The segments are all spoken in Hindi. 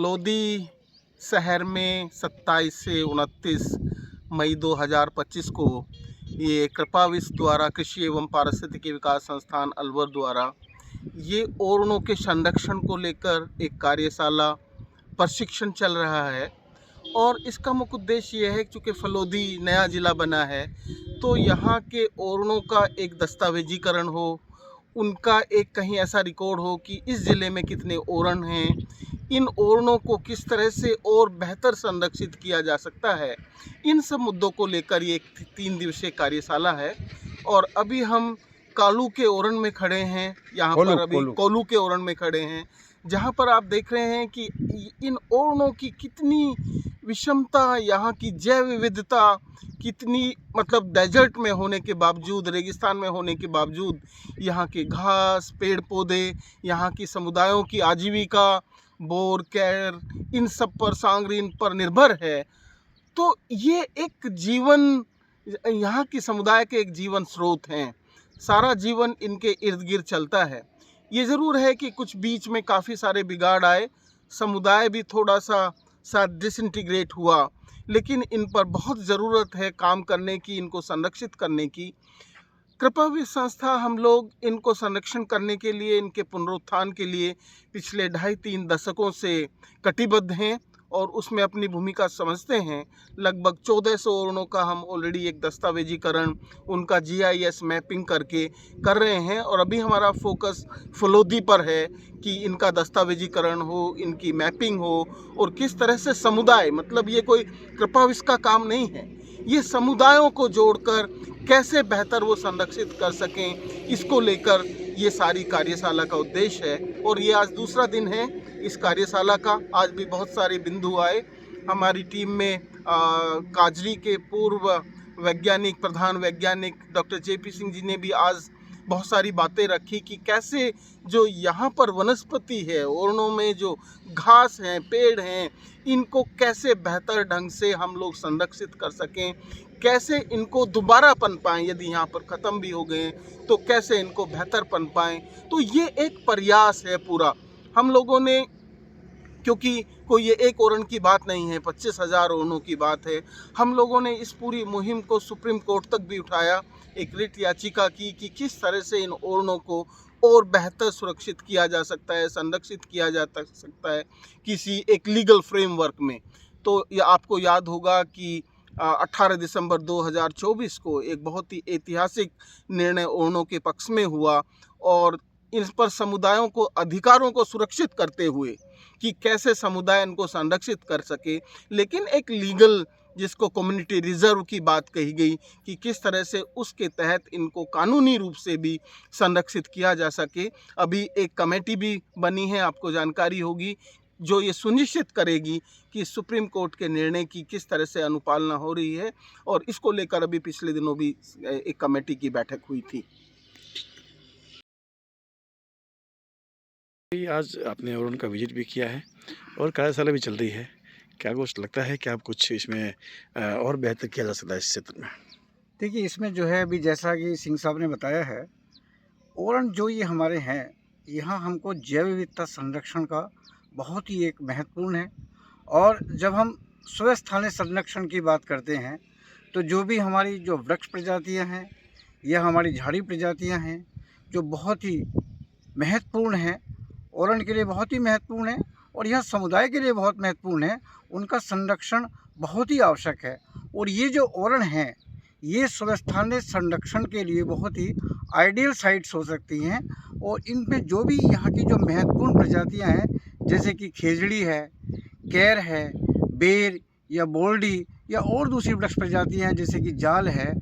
फलोदी शहर में 27 से 29 मई 2025 को ये कृपाविश द्वारा कृषि एवं पारिस्थितिकी विकास संस्थान अलवर द्वारा ये ओरणों के संरक्षण को लेकर एक कार्यशाला प्रशिक्षण चल रहा है। और इसका मुख्य उद्देश्य ये है कि चूँकि फलोदी नया ज़िला बना है तो यहाँ के ओरणों का एक दस्तावेजीकरण हो, उनका एक कहीं ऐसा रिकॉर्ड हो कि इस ज़िले में कितने ओरण हैं, इन ओरणों को किस तरह से और बेहतर संरक्षित किया जा सकता है। इन सब मुद्दों को लेकर ये एक 3 दिवसीय कार्यशाला है। और अभी हम कालू के ओरण में खड़े हैं, यहाँ पर अभी कोलू के ओरण में खड़े हैं, जहाँ पर आप देख रहे हैं कि इन ओरणों की कितनी विषमता, यहाँ की जैव विविधता कितनी, मतलब डेजर्ट में होने के बावजूद, रेगिस्तान में होने के बावजूद यहाँ के घास, पेड़ पौधे, यहाँ की समुदायों की आजीविका, बोर, कैर, इन सब पर, सांगरी, इन पर निर्भर है। तो ये एक जीवन, यहाँ की समुदाय के एक जीवन स्रोत हैं, सारा जीवन इनके इर्द गिर्द चलता है। ये ज़रूर है कि कुछ बीच में काफ़ी सारे बिगाड़ आए, समुदाय भी थोड़ा सा डिसइंटीग्रेट हुआ, लेकिन इन पर बहुत ज़रूरत है काम करने की, इनको संरक्षित करने की। कृपाविश संस्था, हम लोग इनको संरक्षण करने के लिए, इनके पुनरुत्थान के लिए पिछले 2.5-3 दशकों से कटिबद्ध हैं और उसमें अपनी भूमिका समझते हैं। लगभग 1400 ओरणों का हम ऑलरेडी एक दस्तावेजीकरण, उनका GIS मैपिंग करके कर रहे हैं। और अभी हमारा फोकस फलोदी पर है कि इनका दस्तावेजीकरण हो, इनकी मैपिंग हो, और किस तरह से समुदाय, मतलब ये कोई कृपाविश का काम नहीं है, ये समुदायों को जोड़कर कैसे बेहतर वो संरक्षित कर सकें, इसको लेकर ये सारी कार्यशाला का उद्देश्य है। और ये आज दूसरा दिन है इस कार्यशाला का। आज भी बहुत सारे बिंदु आए। हमारी टीम में काजरी के पूर्व वैज्ञानिक, प्रधान वैज्ञानिक डॉक्टर JP सिंह जी ने भी आज बहुत सारी बातें रखी कि कैसे जो यहाँ पर वनस्पति है, ओरणों में जो घास हैं, पेड़ हैं, इनको कैसे बेहतर ढंग से हम लोग संरक्षित कर सकें, कैसे इनको दोबारा पनपाएं, यदि यहाँ पर ख़त्म भी हो गए तो कैसे इनको बेहतर पनपाएं। तो ये एक प्रयास है पूरा हम लोगों ने, क्योंकि कोई ये एक ओरण की बात नहीं है, 25,000 ओरणों की बात है। हम लोगों ने इस पूरी मुहिम को सुप्रीम कोर्ट तक भी उठाया, एक रिट याचिका की कि किस तरह से इन ओरणों को और बेहतर सुरक्षित किया जा सकता है, संरक्षित किया जा सकता है किसी एक लीगल फ्रेमवर्क में। तो ये आपको याद होगा कि 18 दिसंबर 2024 को एक बहुत ही ऐतिहासिक निर्णय ओरणों के पक्ष में हुआ, और इन पर समुदायों को अधिकारों को सुरक्षित करते हुए कि कैसे समुदाय इनको संरक्षित कर सके, लेकिन एक लीगल, जिसको कम्युनिटी रिजर्व की बात कही गई, कि किस तरह से उसके तहत इनको कानूनी रूप से भी संरक्षित किया जा सके। अभी एक कमेटी भी बनी है, आपको जानकारी होगी, जो ये सुनिश्चित करेगी कि सुप्रीम कोर्ट के निर्णय की किस तरह से अनुपालना हो रही है। और इसको लेकर अभी पिछले दिनों भी एक कमेटी की बैठक हुई थी। आज आपने ओरण का विजिट भी किया है और कार्यशाला भी चल रही है, क्या कुछ लगता है कि आप कुछ इसमें और बेहतर किया जा सकता है इस क्षेत्र में? देखिए, इसमें जो है अभी जैसा कि सिंह साहब ने बताया है, ओरण जो ये हमारे हैं, यहाँ हमको जैव विविधता संरक्षण का बहुत ही एक महत्वपूर्ण है। और जब हम स्वस्थानीय संरक्षण की बात करते हैं तो जो भी हमारी जो वृक्ष प्रजातियाँ हैं या हमारी झाड़ी प्रजातियाँ हैं, जो बहुत ही महत्वपूर्ण हैं, ओरण के लिए बहुत ही महत्वपूर्ण है और यह समुदाय के लिए बहुत महत्वपूर्ण है, उनका संरक्षण बहुत ही आवश्यक है। और ये जो ओरण हैं, ये स्वस्थानीय संरक्षण के लिए बहुत ही आइडियल साइट्स हो सकती हैं। और इनमें जो भी यहाँ की जो महत्वपूर्ण प्रजातियाँ हैं, जैसे कि खेजड़ी है, कैर है, बेर या बोल्डी या और दूसरी वृक्ष प्रजातियाँ हैं जैसे कि जाल है,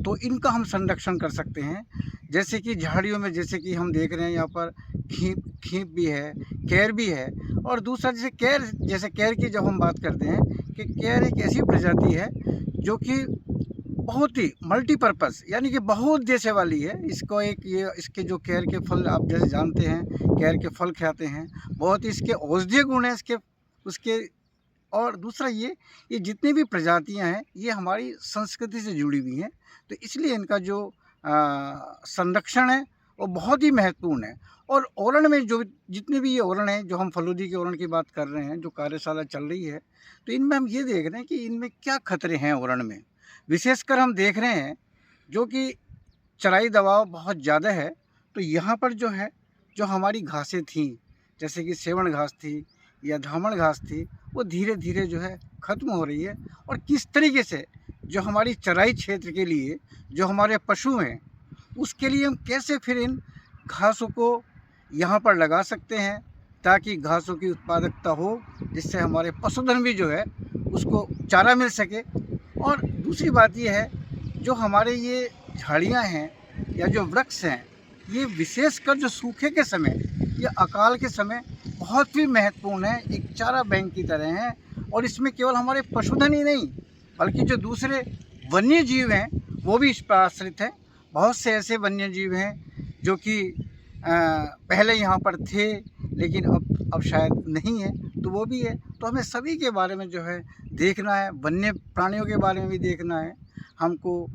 तो इनका हम संरक्षण कर सकते हैं। जैसे कि झाड़ियों में, जैसे कि हम देख रहे हैं यहाँ पर खीप भी है, कैर भी है। और दूसरा जैसे कैर की जब हम बात करते हैं कि कैर एक ऐसी प्रजाति है जो कि बहुत ही मल्टीपर्पज़, यानी कि बहुत जैसे वाली है। इसको इसके जो कैर के फल आप जैसे जानते हैं, कैर के फल खाते हैं, बहुत ही इसके औषधीय गुण हैं उसके। और दूसरा ये जितनी भी प्रजातियां हैं, ये हमारी संस्कृति से जुड़ी हुई हैं, तो इसलिए इनका जो संरक्षण है वो बहुत ही महत्वपूर्ण है। और ओरण में जो जितने भी ये ओरण हैं, जो हम फलोदी के ओरण की बात कर रहे हैं, जो कार्यशाला चल रही है, तो इनमें हम ये देख रहे हैं कि इनमें क्या खतरे हैं ओरण में। विशेषकर हम देख रहे हैं जो कि चराई दबाव बहुत ज़्यादा है, तो यहाँ पर जो है, जो हमारी घासें थीं, जैसे कि सेवण घास थी या धामण घास थी, वो धीरे धीरे जो है ख़त्म हो रही है। और किस तरीके से जो हमारी चराई क्षेत्र के लिए जो हमारे पशु हैं, उसके लिए हम कैसे फिर इन घासों को यहाँ पर लगा सकते हैं, ताकि घासों की उत्पादकता हो, जिससे हमारे पशुधन भी जो है उसको चारा मिल सके। और दूसरी बात ये है, जो हमारे ये झाड़ियाँ हैं या जो वृक्ष हैं, ये विशेषकर जो सूखे के समय या अकाल के समय बहुत ही महत्वपूर्ण है, एक चारा बैंक की तरह हैं। और इसमें केवल हमारे पशुधन ही नहीं, बल्कि जो दूसरे वन्य जीव हैं वो भी इस पर आश्रित हैं। बहुत से ऐसे वन्य जीव हैं जो कि पहले यहाँ पर थे, लेकिन अब शायद नहीं है, तो वो भी है। तो हमें सभी के बारे में जो है देखना है, वन्य प्राणियों के बारे में भी देखना है हमको,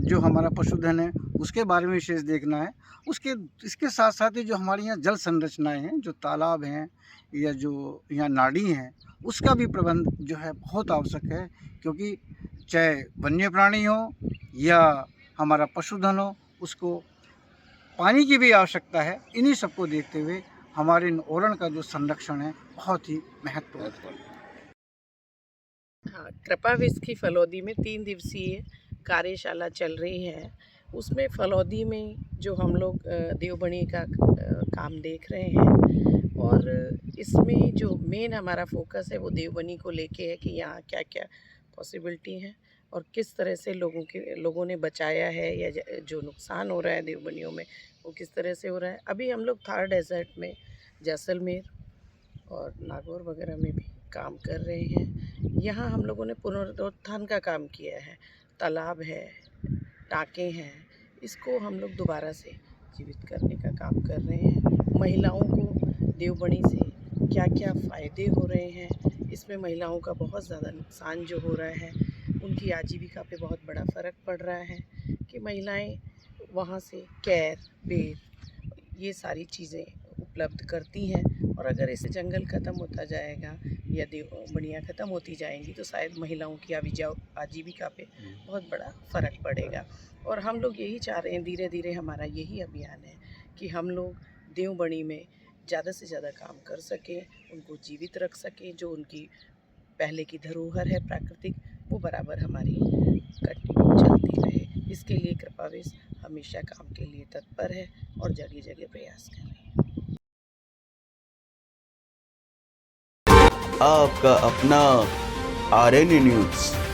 जो हमारा पशुधन है उसके बारे में विशेष देखना है। इसके साथ साथ ही जो हमारे यहाँ जल संरचनाएं हैं, जो तालाब हैं या जो यहाँ नाड़ी हैं, उसका भी प्रबंध जो है बहुत आवश्यक है। क्योंकि चाहे वन्य प्राणी हो या हमारा पशुधन हो, उसको पानी की भी आवश्यकता है। इन्हीं सबको देखते हुए हमारे इन ओरण का जो संरक्षण है बहुत ही महत्वपूर्ण है। हाँ, कृपाविस की फलौदी में 3 दिवसीय कार्यशाला चल रही है। उसमें फलौदी में जो हम लोग देवबनी का काम देख रहे हैं, और इसमें जो मेन हमारा फोकस है वो देवबनी को लेके है कि यहाँ क्या क्या पॉसिबिलिटी हैं और किस तरह से लोगों ने बचाया है, या जो नुकसान हो रहा है देवबनियों में वो किस तरह से हो रहा है। अभी हम लोग थार डेजर्ट में जैसलमेर और नागौर वगैरह में भी काम कर रहे हैं। यहाँ हम लोगों ने पुनरुत्थान का काम किया है। तालाब है, टाँके हैं, इसको हम लोग दोबारा से जीवित करने का काम कर रहे हैं। महिलाओं को देवबनी से क्या क्या फ़ायदे हो रहे हैं, इसमें महिलाओं का बहुत ज़्यादा नुकसान जो हो रहा है, उनकी आजीविका पे बहुत बड़ा फ़र्क पड़ रहा है कि महिलाएं वहाँ से कैर, बेर, ये सारी चीज़ें उपलब्ध करती हैं। और अगर ऐसे जंगल ख़त्म होता जाएगा या देवबनियाँ ख़त्म होती जाएंगी, तो शायद महिलाओं की आजीविका पे बहुत बड़ा फ़र्क पड़ेगा। और हम लोग यही चाह रहे हैं, धीरे धीरे हमारा यही अभियान है कि हम लोग देवबनी में ज़्यादा से ज़्यादा काम कर सकें, उनको जीवित रख सकें। जो उनकी पहले की धरोहर है प्राकृतिक, वो बराबर हमारी कंटिन्यू चलती रहे। इसके लिए कृपाविस हमेशा काम के लिए तत्पर है और जगह जगह प्रयास कर रही है। आपका अपना RN न्यूज़।